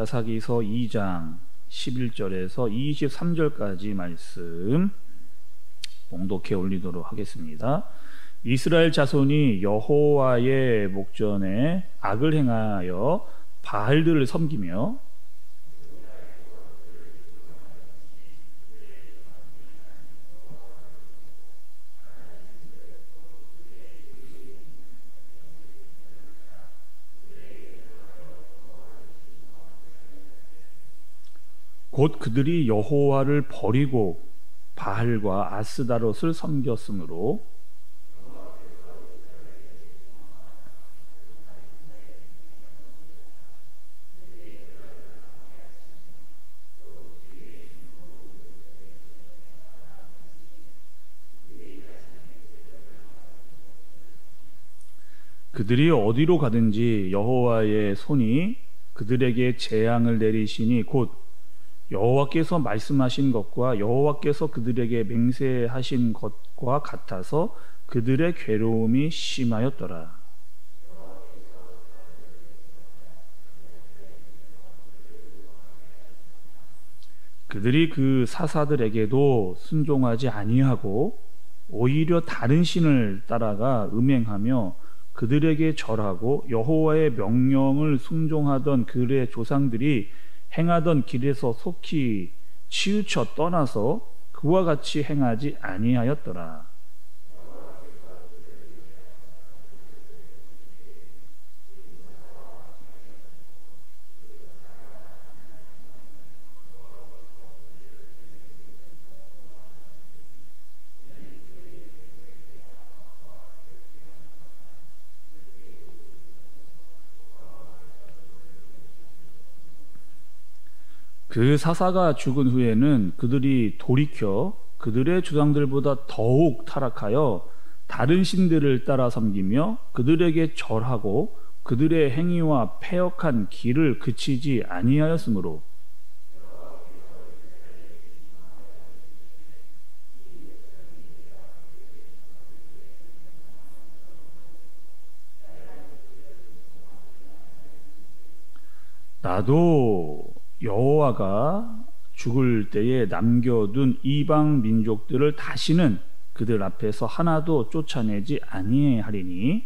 사사기서 2장 11절에서 23절까지 말씀 봉독해 올리도록 하겠습니다. 이스라엘 자손이 여호와의 목전에 악을 행하여 바알들을 섬기며 곧 그들이 여호와를 버리고 바알과 아스다롯을 섬겼으므로 그들이 어디로 가든지 여호와의 손이 그들에게 재앙을 내리시니 곧 여호와께서 말씀하신 것과 여호와께서 그들에게 맹세하신 것과 같아서 그들의 괴로움이 심하였더라. 그들이 그 사사들에게도 순종하지 아니하고 오히려 다른 신을 따라가 음행하며 그들에게 절하고 여호와의 명령을 순종하던 그들의 조상들이 행하던 길에서 속히 치우쳐 떠나서 그와 같이 행하지 아니하였더라. 그 사사가 죽은 후에는 그들이 돌이켜 그들의 조상들보다 더욱 타락하여 다른 신들을 따라 섬기며 그들에게 절하고 그들의 행위와 패역한 길을 그치지 아니하였으므로 나도 여호와가 죽을 때에 남겨둔 이방 민족들을 다시는 그들 앞에서 하나도 쫓아내지 아니하리니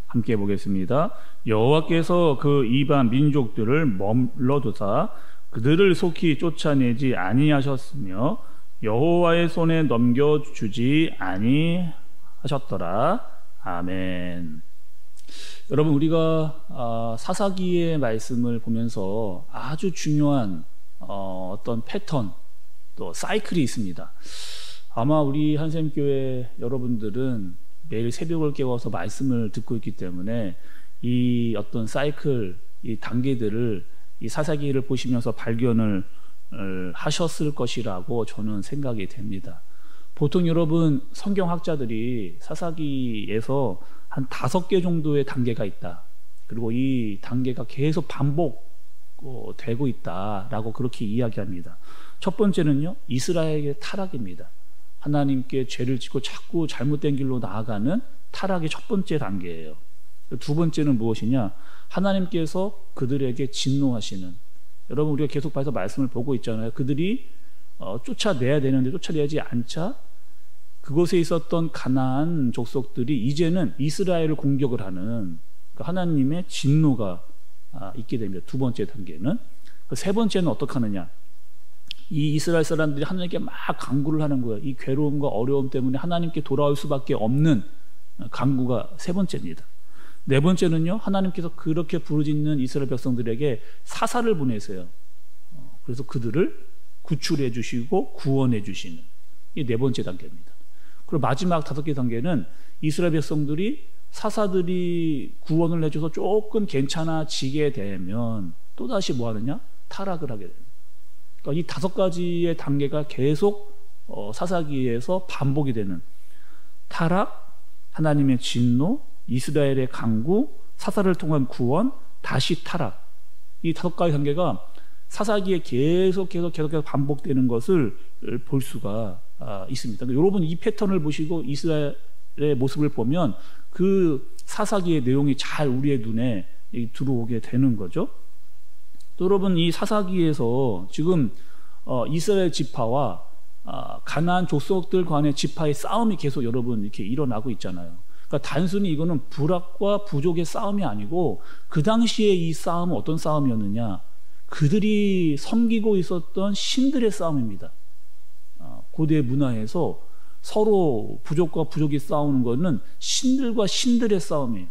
함께 보겠습니다. 여호와께서 그 이방 민족들을 머물러두사 그들을 속히 쫓아내지 아니하셨으며 여호와의 손에 넘겨주지 아니하셨더라. 아멘. 여러분, 우리가 사사기의 말씀을 보면서 아주 중요한 어떤 패턴 또 사이클이 있습니다. 아마 우리 한샘교회 여러분들은 매일 새벽을 깨워서 말씀을 듣고 있기 때문에 이 어떤 사이클, 이 단계들을 이 사사기를 보시면서 발견을 하셨을 것이라고 저는 생각이 됩니다. 보통 여러분 성경학자들이 사사기에서 한 5개 정도의 단계가 있다. 그리고 이 단계가 계속 반복되고 있다라고 그렇게 이야기합니다. 첫 번째는요, 이스라엘의 타락입니다. 하나님께 죄를 짓고 자꾸 잘못된 길로 나아가는 타락이 첫 번째 단계예요. 두 번째는 무엇이냐? 하나님께서 그들에게 진노하시는, 여러분 우리가 계속 봐서 말씀을 보고 있잖아요. 그들이 쫓아내야 되는데 쫓아내지 않자 그곳에 있었던 가나안 족속들이 이제는 이스라엘을 공격을 하는 하나님의 진노가 있게 됩니다. 두 번째 단계는. 세 번째는 어떻게 하느냐? 이 이스라엘 사람들이 하나님께 막 간구를 하는 거예요. 이 괴로움과 어려움 때문에 하나님께 돌아올 수밖에 없는 간구가 세 번째입니다. 네 번째는요, 하나님께서 그렇게 부르짖는 이스라엘 백성들에게 사사를 보내세요. 그래서 그들을 구출해 주시고 구원해 주시는, 이 네 번째 단계입니다. 그리고 마지막 5개 단계는 이스라엘 백성들이 사사들이 구원을 해줘서 조금 괜찮아지게 되면 또다시 뭐 하느냐? 타락을 하게 됩니다. 그러니까 이 5가지의 단계가 계속 사사기에서 반복이 되는, 타락, 하나님의 진노, 이스라엘의 강구, 사사를 통한 구원, 다시 타락, 이 5가지 단계가 사사기에 계속해서 반복되는 것을 볼 수가 있습니다. 그러니까 여러분 이 패턴을 보시고 이스라엘의 모습을 보면 그 사사기의 내용이 잘 우리의 눈에 들어오게 되는 거죠. 또 여러분 이 사사기에서 지금 이스라엘 지파와 가나안 족속들 간의 지파의 싸움이 계속 여러분 이렇게 일어나고 있잖아요. 그러니까 단순히 이거는 부락과 부족의 싸움이 아니고 그 당시에 이 싸움은 어떤 싸움이었느냐? 그들이 섬기고 있었던 신들의 싸움입니다. 고대 문화에서 서로 부족과 부족이 싸우는 것은 신들과 신들의 싸움이에요.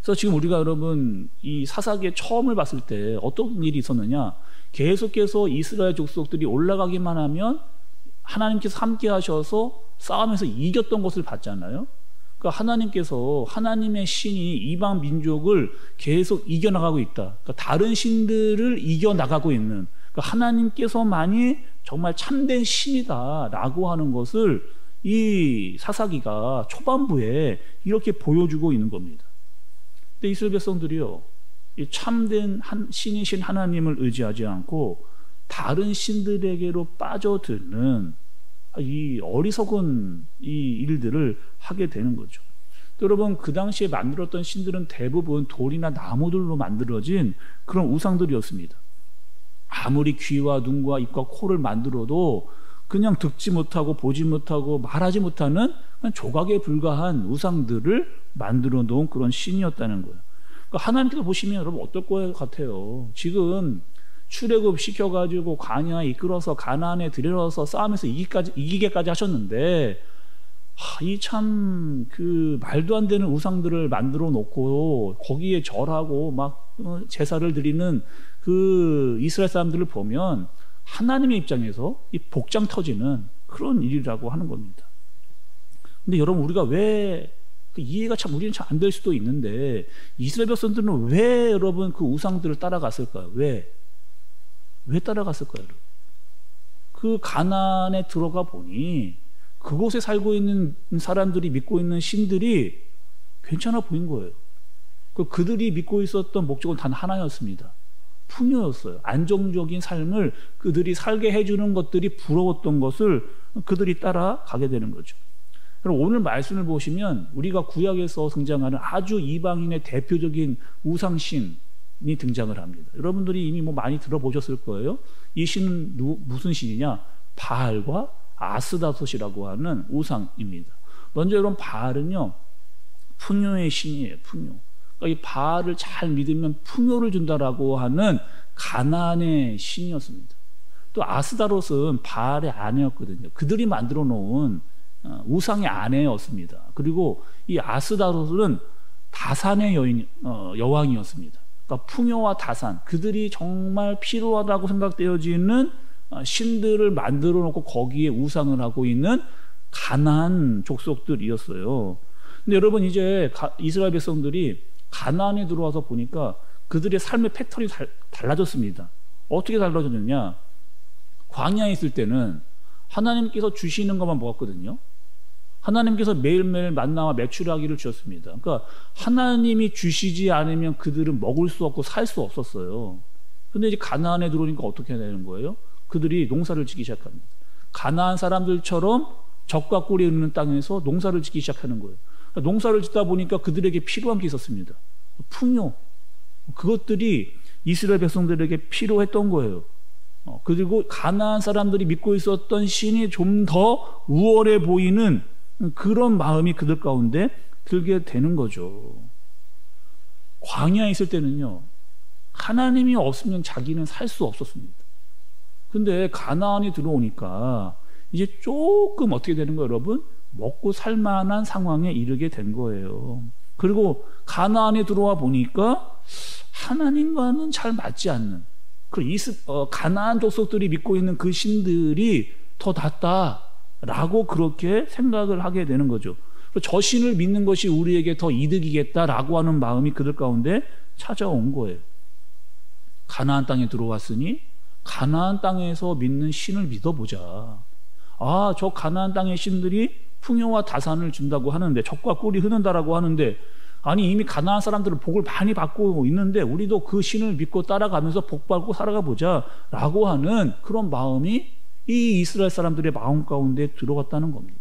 그래서 지금 우리가 여러분 이 사사기의 처음을 봤을 때 어떤 일이 있었느냐? 계속해서 이스라엘 족속들이 올라가기만 하면 하나님께서 함께 하셔서 싸움에서 이겼던 것을 봤잖아요. 그러니까 하나님께서 하나님의 신이 이방 민족을 계속 이겨나가고 있다. 그러니까 다른 신들을 이겨나가고 있는, 그러니까 하나님께서만이 정말 참된 신이다라고 하는 것을 이 사사기가 초반부에 이렇게 보여주고 있는 겁니다. 근데 이스라엘 백성들이요, 이 참된 신이신 하나님을 의지하지 않고 다른 신들에게로 빠져드는 이 어리석은 이 일들을 하게 되는 거죠. 또 여러분 그 당시에 만들었던 신들은 대부분 돌이나 나무들로 만들어진 그런 우상들이었습니다. 아무리 귀와 눈과 입과 코를 만들어도 그냥 듣지 못하고 보지 못하고 말하지 못하는 그냥 조각에 불과한 우상들을 만들어 놓은 그런 신이었다는 거예요. 그러니까 하나님께서 보시면 여러분 어떨 것 같아요? 지금 출애굽 시켜가지고 광야에 이끌어서 가나안에 들여서 싸움에서 이기게까지 하셨는데 이 참 그 말도 안 되는 우상들을 만들어 놓고 거기에 절하고 막 제사를 드리는 그 이스라엘 사람들을 보면 하나님의 입장에서 이 복장 터지는 그런 일이라고 하는 겁니다. 근데 여러분 우리가 왜 이해가 참 우리는 잘 안 될 수도 있는데 이스라엘 백성들은 왜 여러분 그 우상들을 따라갔을까요? 왜 따라갔을까요? 그 가나안에 들어가 보니 그곳에 살고 있는 사람들이 믿고 있는 신들이 괜찮아 보인 거예요. 그들이 믿고 있었던 목적은 단 하나였습니다. 풍요였어요. 안정적인 삶을 그들이 살게 해주는 것들이 부러웠던 것을 그들이 따라가게 되는 거죠. 그럼 오늘 말씀을 보시면 우리가 구약에서 등장하는 아주 이방인의 대표적인 우상신이 등장을 합니다. 여러분들이 이미 많이 들어보셨을 거예요. 이 신은 무슨 신이냐? 바알과 아스다롯이라고 하는 우상입니다. 먼저 여러분 바알은요 풍요의 신이에요. 풍요. 그러니까 이 바알을 잘 믿으면 풍요를 준다라고 하는 가나안의 신이었습니다. 또 아스다롯은 바알의 아내였거든요. 그들이 만들어 놓은 우상의 아내였습니다. 그리고 이 아스다롯은 다산의 여왕이었습니다. 그러니까 풍요와 다산, 그들이 정말 필요하다고 생각되어지는 신들을 만들어 놓고 거기에 우상을 하고 있는 가나안 족속들이었어요. 근데 여러분 이제 이스라엘 백성들이 가나안에 들어와서 보니까 그들의 삶의 패턴이 달라졌습니다. 어떻게 달라졌느냐? 광야에 있을 때는 하나님께서 주시는 것만 먹었거든요. 하나님께서 매일매일 만나와 메추라기를 주셨습니다. 그러니까 하나님이 주시지 않으면 그들은 먹을 수 없고 살 수 없었어요. 근데 이제 가나안에 들어오니까 어떻게 되는 거예요? 그들이 농사를 짓기 시작합니다. 가나안 사람들처럼 적과 꿀이 흐르는 땅에서 농사를 짓기 시작하는 거예요. 그러니까 농사를 짓다 보니까 그들에게 필요한 게 있었습니다. 풍요. 그것들이 이스라엘 백성들에게 필요했던 거예요. 그리고 가나안 사람들이 믿고 있었던 신이 좀 더 우월해 보이는 그런 마음이 그들 가운데 들게 되는 거죠. 광야에 있을 때는요, 하나님이 없으면 자기는 살 수 없었습니다. 근데 가나안이 들어오니까 이제 조금 어떻게 되는 거예요, 여러분? 먹고 살 만한 상황에 이르게 된 거예요. 그리고 가나안에 들어와 보니까 하나님과는 잘 맞지 않는 가나안 족속들이 믿고 있는 그 신들이 더 낫다라고 그렇게 생각을 하게 되는 거죠. 저 신을 믿는 것이 우리에게 더 이득이겠다라고 하는 마음이 그들 가운데 찾아온 거예요. 가나안 땅에 들어왔으니 가나안 땅에서 믿는 신을 믿어보자. 저 가나안 땅의 신들이 풍요와 다산을 준다고 하는데, 적과 꿀이 흐른다라고 하는데, 아니 이미 가나안 사람들은 복을 많이 받고 있는데 우리도 그 신을 믿고 따라가면서 복 받고 살아가 보자라고 하는 그런 마음이 이 이스라엘 사람들의 마음 가운데 들어갔다는 겁니다.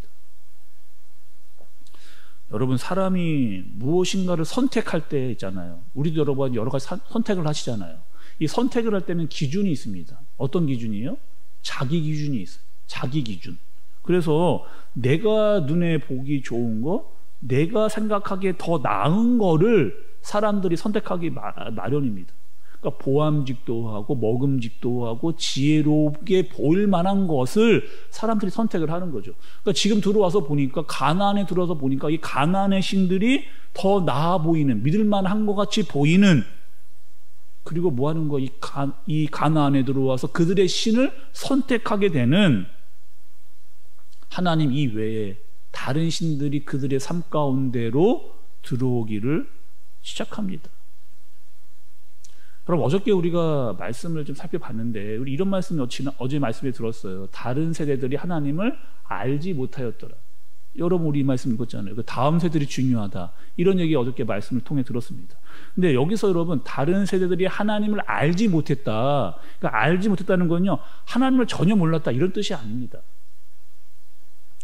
여러분, 사람이 무엇인가를 선택할 때 있잖아요. 우리도 여러 가지 선택을 하시잖아요. 이 선택을 할 때는 기준이 있습니다. 어떤 기준이에요? 자기 기준이 있어요. 자기 기준. 그래서 내가 눈에 보기 좋은 거, 내가 생각하기에 더 나은 거를 사람들이 선택하기 마련입니다. 그러니까 보암직도 하고 먹음직도 하고 지혜롭게 보일 만한 것을 사람들이 선택을 하는 거죠. 그러니까 지금 들어와서 보니까, 가나안에 들어와서 보니까 이 가나안의 신들이 더 나아 보이는, 믿을 만한 것 같이 보이는, 그리고 뭐 하는 거, 이 가나안에 들어와서 그들의 신을 선택하게 되는, 하나님 이외에 다른 신들이 그들의 삶 가운데로 들어오기를 시작합니다. 그럼 어저께 우리가 말씀을 좀 살펴봤는데, 우리 이런 말씀을 어제 말씀에 들었어요. 다른 세대들이 하나님을 알지 못하였더라. 여러분, 우리 이 말씀 읽었잖아요. 그 다음 세대들이 중요하다, 이런 얘기 어저께 말씀을 통해 들었습니다. 근데 여기서 여러분, 다른 세대들이 하나님을 알지 못했다, 그러니까 알지 못했다는 건요, 하나님을 전혀 몰랐다, 이런 뜻이 아닙니다.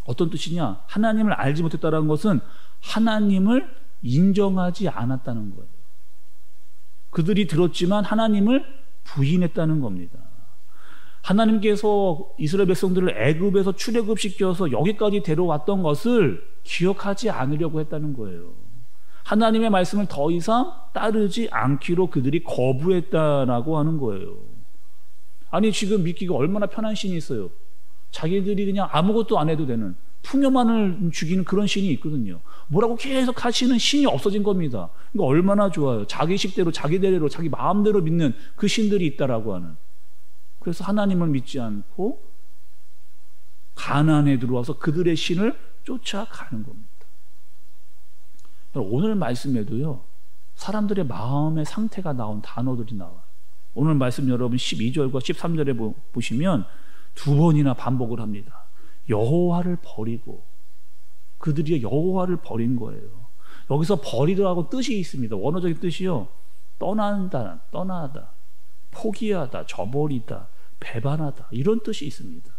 어떤 뜻이냐? 하나님을 알지 못했다는 것은 하나님을 인정하지 않았다는 거예요. 그들이 들었지만 하나님을 부인했다는 겁니다. 하나님께서 이스라엘 백성들을 애굽에서 출애굽시켜서 여기까지 데려왔던 것을 기억하지 않으려고 했다는 거예요. 하나님의 말씀을 더 이상 따르지 않기로 그들이 거부했다라고 하는 거예요. 아니, 지금 믿기가 얼마나 편한 신이 있어요. 자기들이 그냥 아무것도 안 해도 되는, 풍요만을 죽이는 그런 신이 있거든요. 뭐라고 계속 하시는 신이 없어진 겁니다. 그러니까 얼마나 좋아요. 자기 식대로, 자기대로, 자기 마음대로 믿는 그 신들이 있다라고 하는. 그래서 하나님을 믿지 않고 가나안에 들어와서 그들의 신을 쫓아가는 겁니다. 오늘 말씀에도요, 사람들의 마음의 상태가 나온 단어들이 나와요. 오늘 말씀 여러분 12절과 13절에 보시면 두 번이나 반복을 합니다. 여호와를 버리고, 그들이 여호와를 버린 거예요. 여기서 버리라고 뜻이 있습니다. 원어적인 뜻이요, 떠난다, 떠나다, 포기하다, 저버리다, 배반하다, 이런 뜻이 있습니다.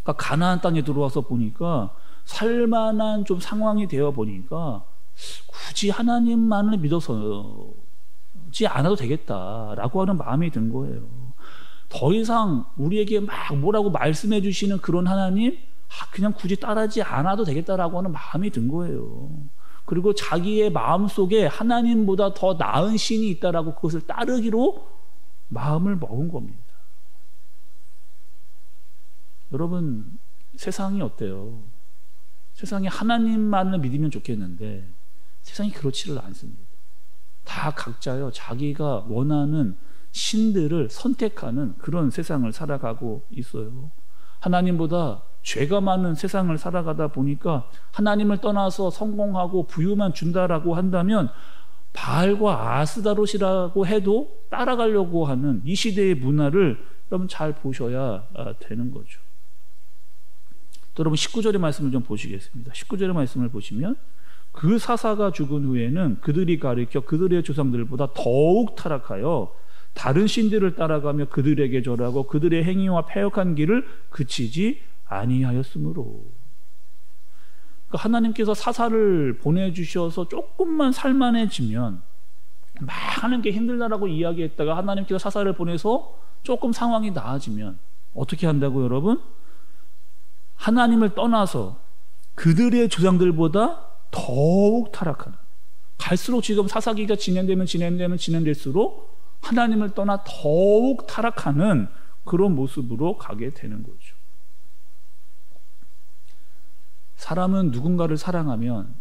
그러니까 가나안 땅에 들어와서 보니까 살만한 좀 상황이 되어 보니까 굳이 하나님만을 믿어서지 않아도 되겠다라고 하는 마음이 든 거예요. 더 이상 우리에게 막 뭐라고 말씀해 주시는 그런 하나님, 그냥 굳이 따르지 않아도 되겠다라고 하는 마음이 든 거예요. 그리고 자기의 마음속에 하나님보다 더 나은 신이 있다라고 그것을 따르기로 마음을 먹은 겁니다. 여러분, 세상이 어때요? 세상이 하나님만을 믿으면 좋겠는데 세상이 그렇지를 않습니다. 다 각자요, 자기가 원하는 신들을 선택하는 그런 세상을 살아가고 있어요. 하나님보다 죄가 많은 세상을 살아가다 보니까 하나님을 떠나서 성공하고 부유만 준다라고 한다면 바알과 아스다롯이라고 해도 따라가려고 하는 이 시대의 문화를 여러분 잘 보셔야 되는 거죠. 또 여러분 19절의 말씀을 좀 보시겠습니다. 19절의 말씀을 보시면, 그 사사가 죽은 후에는 그들이 가리켜 그들의 조상들보다 더욱 타락하여 다른 신들을 따라가며 그들에게 절하고 그들의 행위와 패역한 길을 그치지 아니하였으므로. 그러니까 하나님께서 사사를 보내주셔서 조금만 살만해지면, 막 하는 게 힘들다라고 이야기했다가 하나님께서 사사를 보내서 조금 상황이 나아지면 어떻게 한다고 여러분? 하나님을 떠나서 그들의 조상들보다 더욱 타락하는, 갈수록 지금 사사기가 진행될수록 하나님을 떠나 더욱 타락하는 그런 모습으로 가게 되는 거죠. 사람은 누군가를 사랑하면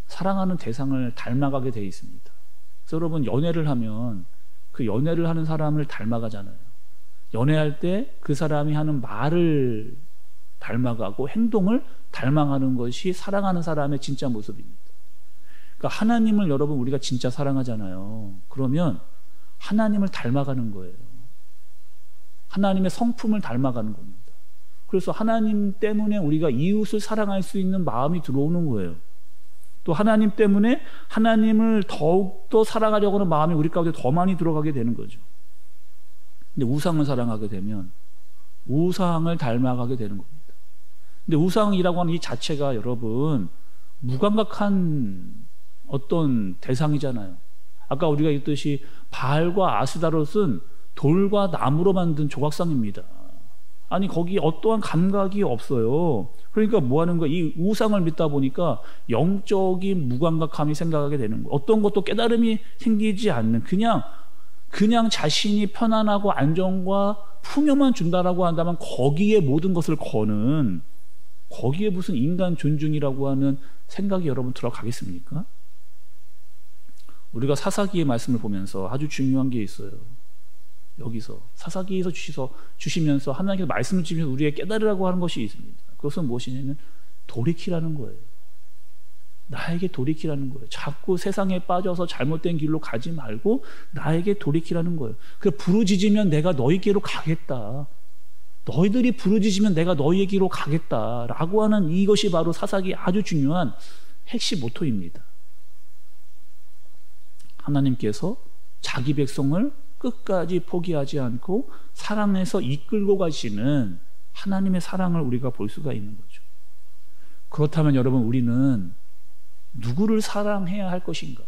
사랑하는 대상을 닮아가게 되어 있습니다. 그래서 여러분, 연애를 하면 그 연애를 하는 사람을 닮아가잖아요. 연애할 때 그 사람이 하는 말을 닮아가고 행동을 닮아가는 것이 사랑하는 사람의 진짜 모습입니다. 그러니까 하나님을 여러분 우리가 진짜 사랑하잖아요. 그러면 하나님을 닮아가는 거예요. 하나님의 성품을 닮아가는 겁니다. 그래서 하나님 때문에 우리가 이웃을 사랑할 수 있는 마음이 들어오는 거예요. 또 하나님 때문에 하나님을 더욱더 사랑하려고 하는 마음이 우리 가운데 더 많이 들어가게 되는 거죠. 근데 우상을 사랑하게 되면 우상을 닮아가게 되는 겁니다. 근데 우상이라고 하는 이 자체가 여러분 무감각한 어떤 대상이잖아요. 아까 우리가 읽듯이 바알과 아스다롯은 돌과 나무로 만든 조각상입니다. 아니 거기 어떠한 감각이 없어요. 그러니까 뭐 하는 거야? 이 우상을 믿다 보니까 영적인 무감각함이 생각하게 되는 거예요. 어떤 것도 깨달음이 생기지 않는 그냥 자신이 편안하고 안정과 풍요만 준다라고 한다면 거기에 모든 것을 거는, 거기에 무슨 인간 존중이라고 하는 생각이 여러분 들어가겠습니까? 우리가 사사기의 말씀을 보면서 아주 중요한 게 있어요. 여기서 사사기에서 주시면서 하나님께서 말씀을 주시면서 우리에게 깨달으라고 하는 것이 있습니다. 그것은 무엇이냐면 돌이키라는 거예요. 나에게 돌이키라는 거예요. 자꾸 세상에 빠져서 잘못된 길로 가지 말고 나에게 돌이키라는 거예요. 그 부르짖으면 내가 너희에게로 가겠다. 너희들이 부르짖으면 내가 너희에게로 가겠다라고 하는 이것이 바로 사사기의 아주 중요한 핵심 모토입니다. 하나님께서 자기 백성을 끝까지 포기하지 않고 사랑해서 이끌고 가시는 하나님의 사랑을 우리가 볼 수가 있는 거죠. 그렇다면 여러분 우리는 누구를 사랑해야 할 것인가?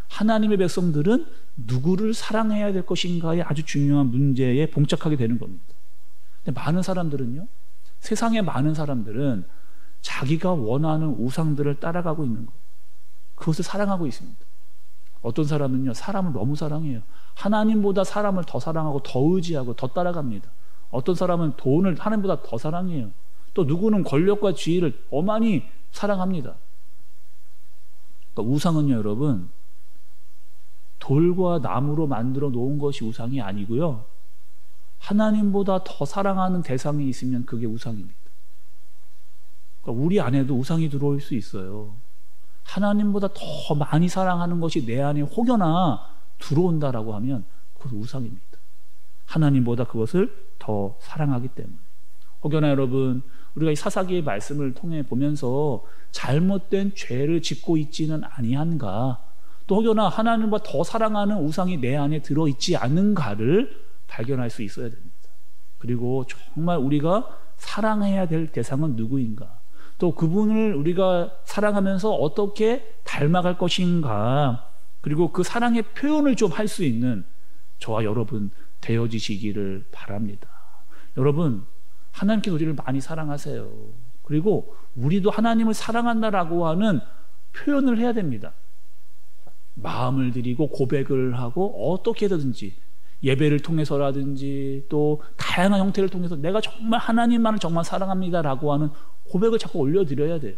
하나님의 백성들은 누구를 사랑해야 될 것인가의 아주 중요한 문제에 봉착하게 되는 겁니다. 근데 많은 사람들은요, 세상의 많은 사람들은 자기가 원하는 우상들을 따라가고 있는 거예요. 그것을 사랑하고 있습니다. 어떤 사람은요, 사람을 너무 사랑해요. 하나님보다 사람을 더 사랑하고 더 의지하고 더 따라갑니다. 어떤 사람은 돈을 하나님보다 더 사랑해요. 또 누구는 권력과 지위를 어마니 사랑합니다. 그러니까 우상은요, 여러분, 돌과 나무로 만들어 놓은 것이 우상이 아니고요, 하나님보다 더 사랑하는 대상이 있으면 그게 우상입니다. 그러니까 우리 안에도 우상이 들어올 수 있어요. 하나님보다 더 많이 사랑하는 것이 내 안에 혹여나 들어온다라고 하면 그것은 우상입니다. 하나님보다 그것을 더 사랑하기 때문에. 혹여나 여러분, 우리가 이 사사기의 말씀을 통해 보면서 잘못된 죄를 짓고 있지는 아니한가, 또 혹여나 하나님보다 더 사랑하는 우상이 내 안에 들어있지 않는가를 발견할 수 있어야 됩니다. 그리고 정말 우리가 사랑해야 될 대상은 누구인가, 또 그분을 우리가 사랑하면서 어떻게 닮아갈 것인가, 그리고 그 사랑의 표현을 좀 할 수 있는 저와 여러분 되어지시기를 바랍니다. 여러분, 하나님께서 우리를 많이 사랑하세요. 그리고 우리도 하나님을 사랑한다라고 하는 표현을 해야 됩니다. 마음을 드리고 고백을 하고 어떻게 해서든지 예배를 통해서라든지 또 다양한 형태를 통해서 내가 정말 하나님만을 정말 사랑합니다라고 하는 고백을 자꾸 올려드려야 돼요.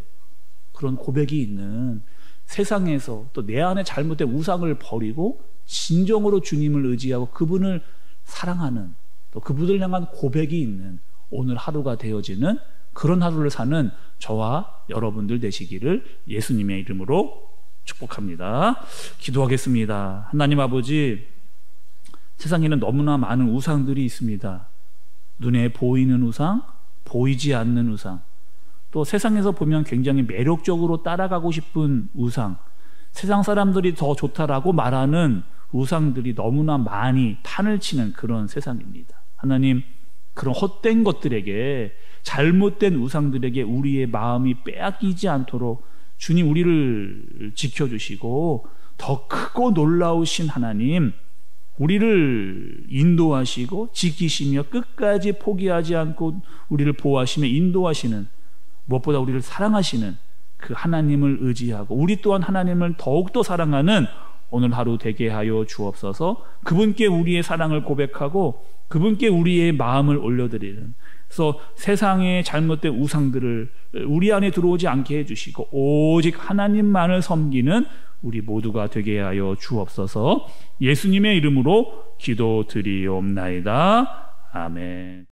그런 고백이 있는 세상에서 또 내 안에 잘못된 우상을 버리고 진정으로 주님을 의지하고 그분을 사랑하는, 또 그분을 향한 고백이 있는 오늘 하루가 되어지는 그런 하루를 사는 저와 여러분들 되시기를 예수님의 이름으로 축복합니다. 기도하겠습니다. 하나님 아버지, 세상에는 너무나 많은 우상들이 있습니다. 눈에 보이는 우상, 보이지 않는 우상, 또 세상에서 보면 굉장히 매력적으로 따라가고 싶은 우상, 세상 사람들이 더 좋다라고 말하는 우상들이 너무나 많이 판을 치는 그런 세상입니다. 하나님, 그런 헛된 것들에게, 잘못된 우상들에게 우리의 마음이 빼앗기지 않도록 주님 우리를 지켜주시고 더 크고 놀라우신 하나님, 우리를 인도하시고 지키시며 끝까지 포기하지 않고 우리를 보호하시며 인도하시는, 무엇보다 우리를 사랑하시는 그 하나님을 의지하고 우리 또한 하나님을 더욱더 사랑하는 오늘 하루 되게 하여 주옵소서. 그분께 우리의 사랑을 고백하고 그분께 우리의 마음을 올려드리는, 그래서 세상의 잘못된 우상들을 우리 안에 들어오지 않게 해주시고 오직 하나님만을 섬기는 우리 모두가 되게 하여 주옵소서. 예수님의 이름으로 기도드리옵나이다. 아멘.